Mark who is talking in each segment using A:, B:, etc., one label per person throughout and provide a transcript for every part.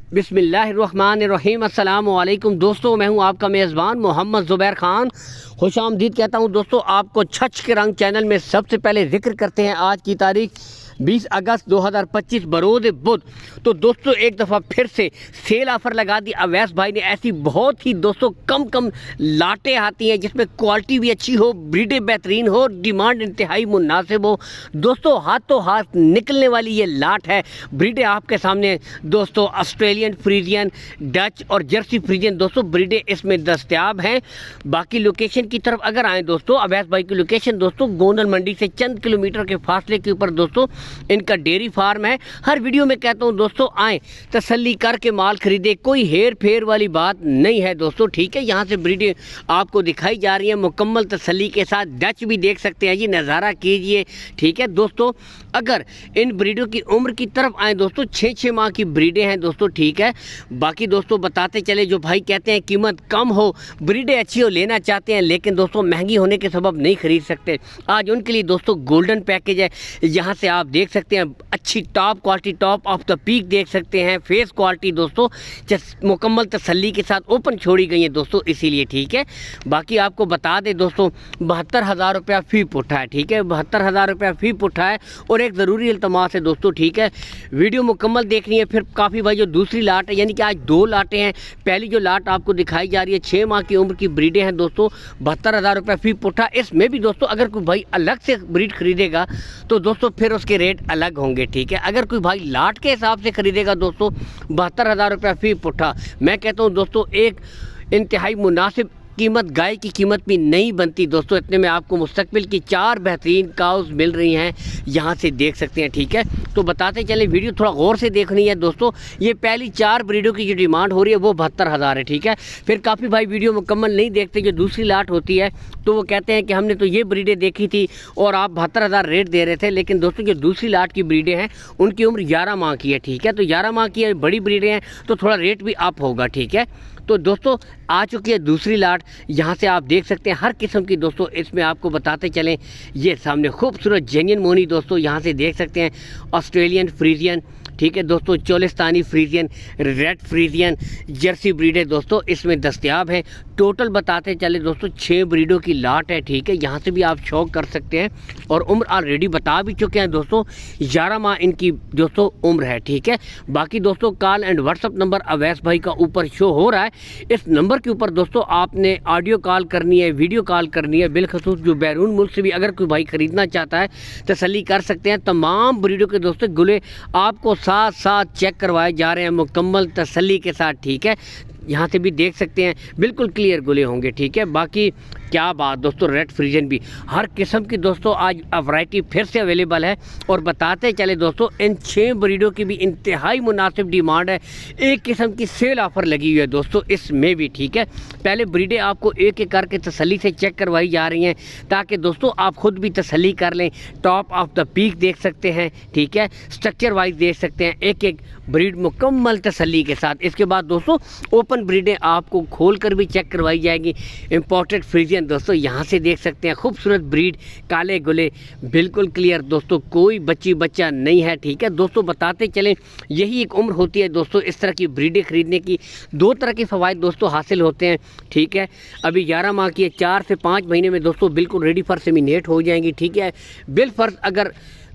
A: बिस्मिल्लाहिर्रहमानिर्रहीम। अस्सलाम वालेकुम दोस्तों, मैं हूं आपका मेज़बान मोहम्मद ज़ुबैर ख़ान। खुशामदीद कहता हूं दोस्तों आपको। छछ के रंग चैनल में सबसे पहले जिक्र करते हैं आज की तारीख 20 अगस्त 2025 बरोज़ बुध। तो दोस्तों एक दफ़ा फिर से सेल ऑफ़र लगा दी अवैस भाई ने। ऐसी बहुत ही दोस्तों कम लाटें आती हैं जिसमें क्वालिटी भी अच्छी हो, ब्रीडें बेहतरीन हो, डिमांड इंतहाई मुनासिब हो। दोस्तों हाथों हाथ निकलने वाली ये लाट है। ब्रीडें आपके सामने दोस्तों ऑस्ट्रेलियन फ्रीजियन, डच और जर्सी फ्रीजियन दोस्तों ब्रीडें इसमें दस्तयाब हैं। बाकी लोकेशन की तरफ अगर आएँ दोस्तों, अवैस भाई की लोकेशन दोस्तों गोंदल मंडी से चंद किलोमीटर के फासले के ऊपर दोस्तों इनका डेयरी फार्म है। हर वीडियो में कहता हूँ दोस्तों आएँ तसल्ली करके माल खरीदे, कोई हेर फेर वाली बात नहीं है दोस्तों, ठीक है। यहाँ से ब्रीडें आपको दिखाई जा रही है मुकम्मल तसल्ली के साथ। डच भी देख सकते हैं जी, नज़ारा कीजिए, ठीक है दोस्तों। अगर इन ब्रीडों की उम्र की तरफ आए दोस्तों, 6 माह की ब्रीडें हैं दोस्तों, ठीक है। बाकी दोस्तों बताते चले, जो भाई कहते हैं कीमत कम हो, ब्रीडें अच्छी हो, लेना चाहते हैं लेकिन दोस्तों महंगी होने के सबब नहीं खरीद सकते, आज उनके लिए दोस्तों गोल्डन पैकेज है। यहाँ से आप देख सकते हैं अच्छी top quality, top of the peak देख सकते हैं। फेस क्वालिटी दोस्तों मुकम्मल तसल्ली के साथ ओपन छोड़ी गई है दोस्तों, इसीलिए ठीक है। बाकी आपको बता दें दोस्तों 72,000 रुपया फ़ी पुट्ठा है, ठीक है। 72,000 रुपया फ़ी पुट्ठा है। और एक ज़रूरी इल्तमास है दोस्तों, ठीक है, वीडियो मुकम्मल देखनी है। फिर काफ़ी भाई जो दूसरी लाट है, यानी कि आज 2 लाटें हैं। पहली जो लाट आपको दिखाई जा रही है 6 माह की उम्र की ब्रीडें हैं दोस्तों, 72,000 रुपया फ़ी पुट्ठा। इसमें भी दोस्तों अगर कोई भाई अलग से ब्रीड खरीदेगा तो दोस्तों फिर उसके रेट अलग होंगे, ठीक है। अगर कोई भाई लाट के हिसाब से खरीदेगा दोस्तों 72,000 रुपया फ़ी पुट्ठा। मैं कहता हूँ दोस्तों एक इंतहाई मुनासिब कीमत, गाय की कीमत भी नहीं बनती दोस्तों। इतने में आपको मुस्तकबिल की 4 बेहतरीन काउस मिल रही हैं, यहाँ से देख सकते हैं, ठीक है। तो बताते चले, वीडियो थोड़ा गौर से देखनी है दोस्तों। ये पहली 4 ब्रीडों की जो डिमांड हो रही है वो 72,000 है, ठीक है। फिर काफ़ी भाई वीडियो मुकम्मल नहीं देखते, जो दूसरी लाट होती है तो वो कहते हैं कि हमने तो ये ब्रीडें देखी थी और आप 72,000 रेट दे रहे थे, लेकिन दोस्तों जो दूसरी लाट की ब्रीडें हैं उनकी उम्र 11 माह की है, ठीक है। तो 11 माह की बड़ी ब्रीडें हैं तो थोड़ा रेट भी अप होगा, ठीक है। तो दोस्तों आ चुकी है दूसरी लाट, यहाँ से आप देख सकते हैं हर किस्म की दोस्तों। इसमें आपको बताते चलें, ये सामने खूबसूरत जेन्युइन मोनी दोस्तों यहाँ से देख सकते हैं, ऑस्ट्रेलियन फ्रीजियन, ठीक है दोस्तों, Cholistani Friesian, red Friesian, Jersey ब्रीडें दोस्तों इसमें दस्तयाब हैं। टोटल बताते चले दोस्तों 6 ब्रीडों की लाट है, ठीक है। यहाँ से भी आप शौक कर सकते हैं और उम्र ऑलरेडी बता भी चुके हैं दोस्तों, 11 माह इनकी दोस्तों उम्र है, ठीक है। बाकी दोस्तों call and WhatsApp number Awais भाई का ऊपर शो हो रहा है। इस नंबर के ऊपर दोस्तों आपने ऑडियो कॉल करनी है, वीडियो कॉल करनी है। बिलखसूस जो बैरून मुल्क से भी अगर कोई भाई ख़रीदना चाहता है तसल्ली कर सकते हैं। तमाम ब्रीडों के दोस्तों गुले आपको साथ साथ चेक करवाए जा रहे हैं मुकम्मल तसल्ली के साथ, ठीक है। यहाँ से भी देख सकते हैं बिल्कुल क्लियर गुले होंगे, ठीक है। बाकी क्या बात दोस्तों, रेड फ्रीजन भी हर किस्म की दोस्तों आज वैरायटी फिर से अवेलेबल है। और बताते चले दोस्तों इन 6 ब्रीडों की भी इंतहाई मुनासिब डिमांड है। एक किस्म की सेल ऑफ़र लगी हुई है दोस्तों इसमें भी, ठीक है। पहले ब्रीडें आपको एक एक करके तसल्ली से चेक करवाई जा रही हैं ताकि दोस्तों आप खुद भी तसल्ली कर लें। टॉप ऑफ द पीक देख सकते हैं, ठीक है, स्ट्रक्चर वाइज देख सकते हैं, एक एक ब्रीड मुकम्मल तसल्ली के साथ। इसके बाद दोस्तों ओपन ब्रीडें आपको खोल कर भी चेक करवाई जाएगी। इंपोर्टेड फ्रीजियन दोस्तों यहाँ से देख सकते हैं, खूबसूरत ब्रीड, काले गुले, बिल्कुल क्लियर दोस्तों, कोई बच्ची बच्चा नहीं है, ठीक है। दोस्तों बताते चलें यही एक उम्र होती है दोस्तों इस तरह की ब्रीडें खरीदने की। 2 तरह के फ़वाइद दोस्तों हासिल होते हैं, ठीक है। अभी 11 माह की है, 4 से 5 महीने में दोस्तों बिल्कुल रेडी फॉर सेमिनेट हो जाएंगी, ठीक है। बिल फर्ज अगर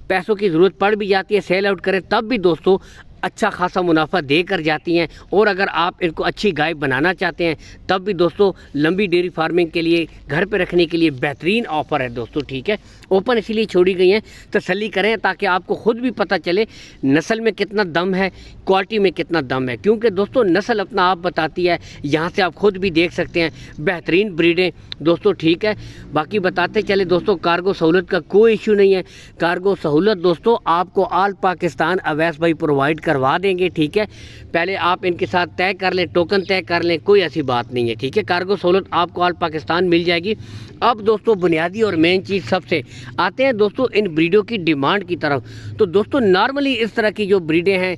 A: पैसों की ज़रूरत पड़ भी जाती है, सेल आउट करें तब भी दोस्तों अच्छा खासा मुनाफा दे कर जाती हैं। और अगर आप इनको अच्छी गाय बनाना चाहते हैं तब भी दोस्तों लंबी डेयरी फार्मिंग के लिए, घर पे रखने के लिए बेहतरीन ऑफ़र है दोस्तों, ठीक है। ओपन इसीलिए छोड़ी गई हैं, तसल्ली करें ताकि आपको ख़ुद भी पता चले नस्ल में कितना दम है, क्वालिटी में कितना दम है, क्योंकि दोस्तों नस्ल अपना आप बताती है। यहाँ से आप ख़ुद भी देख सकते हैं बेहतरीन ब्रीडें दोस्तों, ठीक है। बाकी बताते चले दोस्तों कार्गो सहूलत का कोई इशू नहीं है। कार्गो सहूलत दोस्तों आपको ऑल पाकिस्तान अवैस भाई प्रोवाइड करवा देंगे, ठीक है। पहले आप इनके साथ तय कर लें, टोकन तय कर लें, कोई ऐसी बात नहीं है, ठीक है। कार्गो सहूलत आपको ऑल पाकिस्तान मिल जाएगी। अब दोस्तों बुनियादी और मेन चीज़ सबसे आते हैं दोस्तों इन ब्रीडों की डिमांड की तरफ। तो दोस्तों नॉर्मली इस तरह की जो ब्रीडें हैं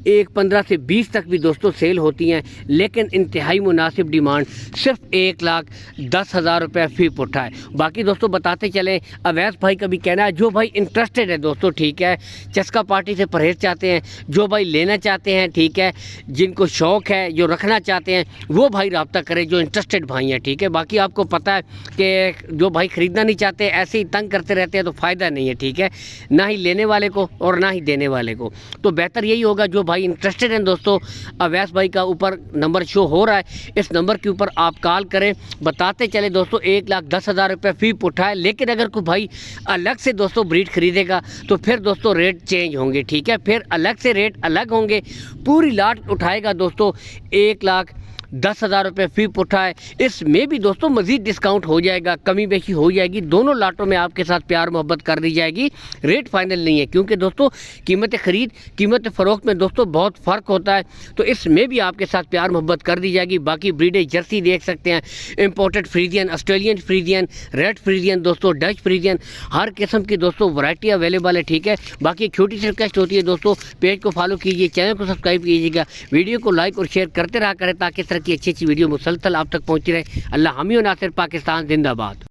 A: 15 से 20 तक भी दोस्तों सेल होती हैं, लेकिन इंतहाई मुनासिब डिमांड सिर्फ 1,10,000 रुपये फ़ी पुट्ठा है। बाकी दोस्तों बताते चलें, अवैस भाई का भी कहना है जो भाई इंटरेस्टेड है दोस्तों, ठीक है, चस्का पार्टी से परहेज़ चाहते हैं, जो भाई लेना चाहते हैं, ठीक है, जिनको शौक़ है, जो रखना चाहते हैं, वो भाई रब्ता करें, जो इंटरेस्टेड भाई हैं, ठीक है। बाकी आपको पता है कि जो भाई ख़रीदना नहीं चाहते ऐसे ही तंग करते रहते हैं तो फ़ायदा नहीं है, ठीक है, ना ही लेने वाले को और ना ही देने वाले को। तो बेहतर यही होगा जो भाई इंटरेस्टेड हैं दोस्तों, अवैस भाई का ऊपर नंबर शो हो रहा है, इस नंबर के ऊपर आप कॉल करें। बताते चले दोस्तों 1,10,000 रुपये फ़ी पुट्ठा है, लेकिन अगर कोई भाई अलग से दोस्तों ब्रीड ख़रीदेगा तो फिर दोस्तों रेट चेंज होंगे, ठीक है, फिर अलग से रेट अलग होंगे। पूरी लाट उठाएगा दोस्तों 1,10,000 रुपये फ़ी पुट्ठा है। इसमें भी दोस्तों मज़ीद डिस्काउंट हो जाएगा, कमी बेशी हो जाएगी, दोनों लाटों में आपके साथ प्यार मोहब्बत कर दी जाएगी। रेट फाइनल नहीं है, क्योंकि दोस्तों कीमत ख़रीद कीमत फ़रोख्त में दोस्तों बहुत फ़र्क होता है, तो इसमें भी आपके साथ प्यार मोहब्बत कर दी जाएगी। बाकी ब्रीडें जर्सी देख सकते हैं, imported Friesian, Australian Friesian, red Friesian दोस्तों, डच फ्रीजियन, हर किस्म की दोस्तों वैरायटी अवेलेबल है, ठीक है। बाकी एक छोटी सी रिक्वेस्ट होती है दोस्तों, पेज को फॉलो कीजिए, चैनल को सब्सक्राइब कीजिएगा, वीडियो को लाइक और शेयर करते रहा करें ताकि इस तरह की अच्छी अच्छी वीडियो मुसलसल आप तक पहुँचती रहे। अल्लाह हामी और नासिर, पाकिस्तान जिंदाबाद।